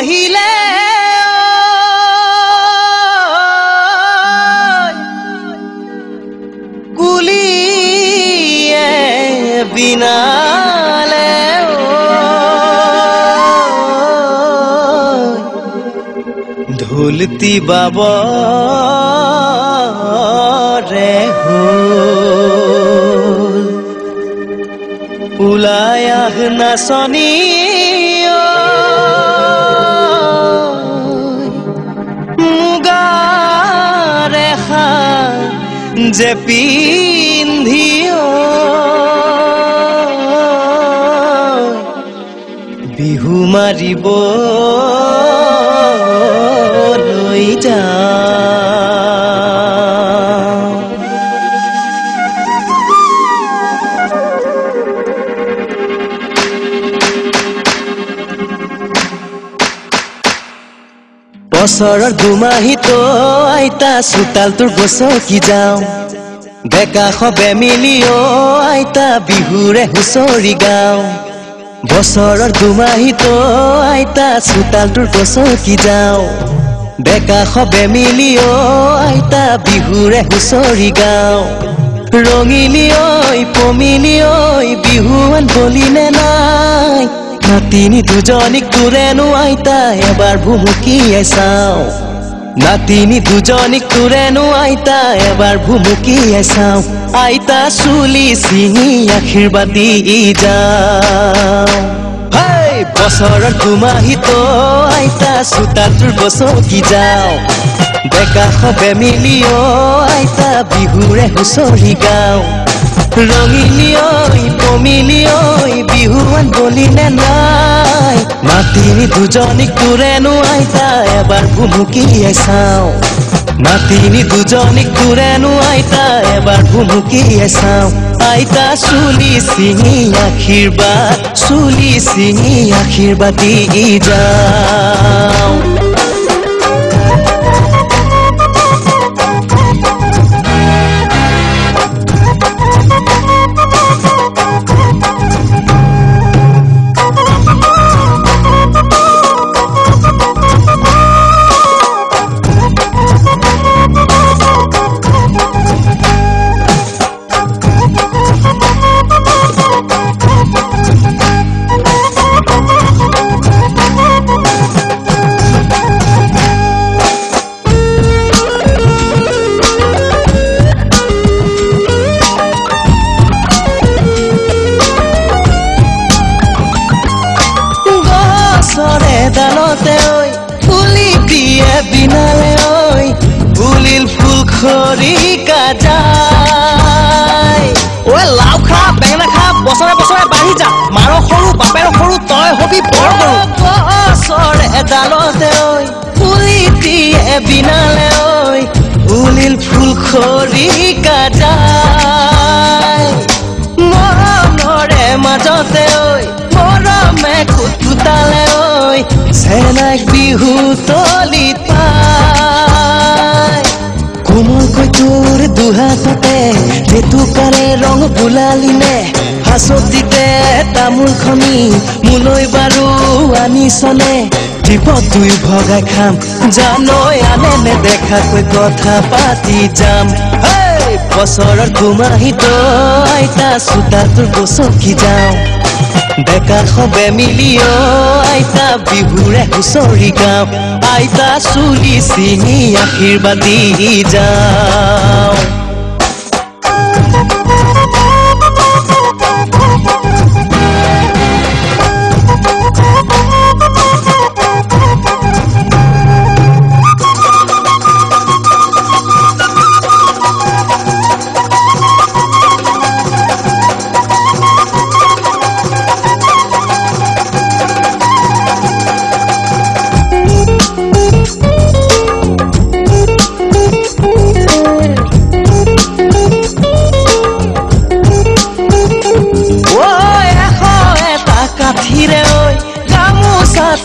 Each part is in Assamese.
আহিলে কুলিয়ে বিনালে ঢোলতি বাবৰে হল উলাই আহ নাচনি মুগাৰ এখন যে পিন্ধিও বিহু মাৰিব লৈ যাওঁ বছৰৰ দুমাহিতো আইতা চোতাল তোৰ গছকি যাওঁ ডেকা সবে মিলি আইতা বিহুৰে হুঁচৰি গাওঁ বছৰৰ দুমাহিতো আইতা চোতাল তোৰ গছকি যাওঁ ডেকা সবে মিলি আইতা বিহুৰে হুঁচৰি গাওঁ ৰঙিলি ঐ পমিলি ঐ বিহুৱান বলিনে নাই নাতিনি দুজনীক তোৰেনো আইতা এবাৰ ভুমুকিয়াই চাওঁ নাতিনি দুজনীক তোৰেনো আইতা এবাৰ ভুমুকিয়াই চাওঁ আইতা চুলি চিঙি আশীৰ্বাদ দি যাওঁ হেই বছৰৰ দুমাহিতো আইতা চোতাল তোৰ গছকি যাওঁ ডেকা সবে মিলি আইতা বিহুৰে হুঁচৰি গাওঁ ৰঙিলি ঐ পমিলি ঐ বিহুৱান বলিনে নাই নাতিনি দুজনীক তোৰেনো আইতা এবাৰ ভুমুকিয়াই চাওঁ নাতিনি দুজনীক তোৰেনো আইতা এবাৰ ভুমুকিয়াই চাওঁ আইতা চুলি চিঙি আশীৰ্বাদ দি যাওঁ ডালতে ঐ ফুলি দিয়ে বিনালে ঐ ফুলিল ফুল খৰিকা যায় ঐ লাও খা বেঙেনা খা বছৰে বছৰে বাঢ়ি যা মাৰ সৰু বাপেৰ সৰু তই হবি বৰ সৰু গছৰ এডালতে ঐ ফুলি দিয়ে বিনালে ঐ ফুলিল ফুল খৰিকা যায় মনৰে মাজতে ঐ মৰমে খুটুটালে ঐ চেনাক বিহু তলিত পায় কোমলকৈ তোৰ দুহাততে জেতুকাৰে ৰং বুলালিনে হাঁচতিতে তামোল খনি মোলৈ বাৰু আনিছনে দীপত দুই ভগাই খাম জানৈ আনে নেদেখাকৈ কথা পাতি যাম হেই বছৰৰ দুমাহিতো আইতা চোতাল তোৰ গছকি যাওঁ ডেকা সবে মিলি আইতা বিহুৰে হুঁচৰি গাওঁ আইতা চুলি চিঙি আশীৰ্বাদ দি যাওঁ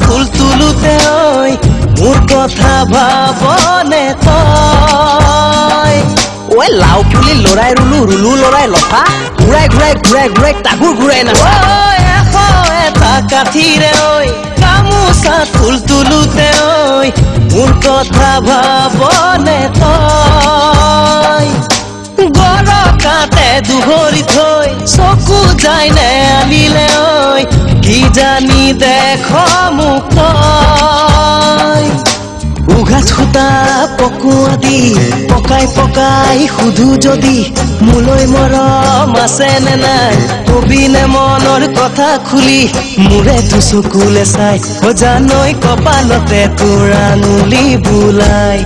ফুল তুলুতে ঐ মোৰ কথা ভাবনে তই ঐ লাউ পুলি লৰাই ৰুলো ৰুলো লৰাই লফা ঘূৰাই ঘূৰাই ঘূৰাই ঘূৰাই তাগুৰ ঘূৰাই না ঐ এটা কাঠিৰে ঐ গামোচাত ফুল তুলোতে ঐ মোৰ কথা ভাবনে তই গৰকাতে দুহৰি থৈ চকু যায়নে আলিলে ঐ কি জানি দেখ মোক তই উঘাত সূতা পকোৱা দি পকাই পকাই সুধো যদি মোলৈ মৰম আছে নে নাই কবিনে মনৰ কথা খুলি মোৰে তো চকুলে চাই জানৈ কপালতে তোৰ আঙুলি বুলাই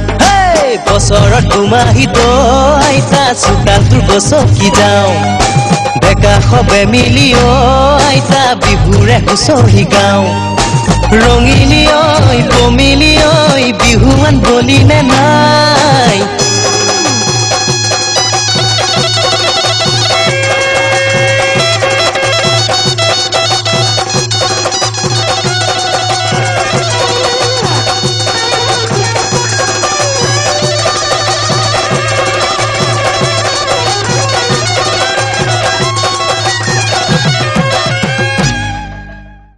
বছৰত দুমাহিত আইতা চোতালটোৰ গছকি যাওঁ ডেকা সবে মিলি আইতা বিহুৰে হুঁচৰি গাওঁ ৰঙিলী ঐ পমিলী ঐ বিহুৱান বলি নে নাই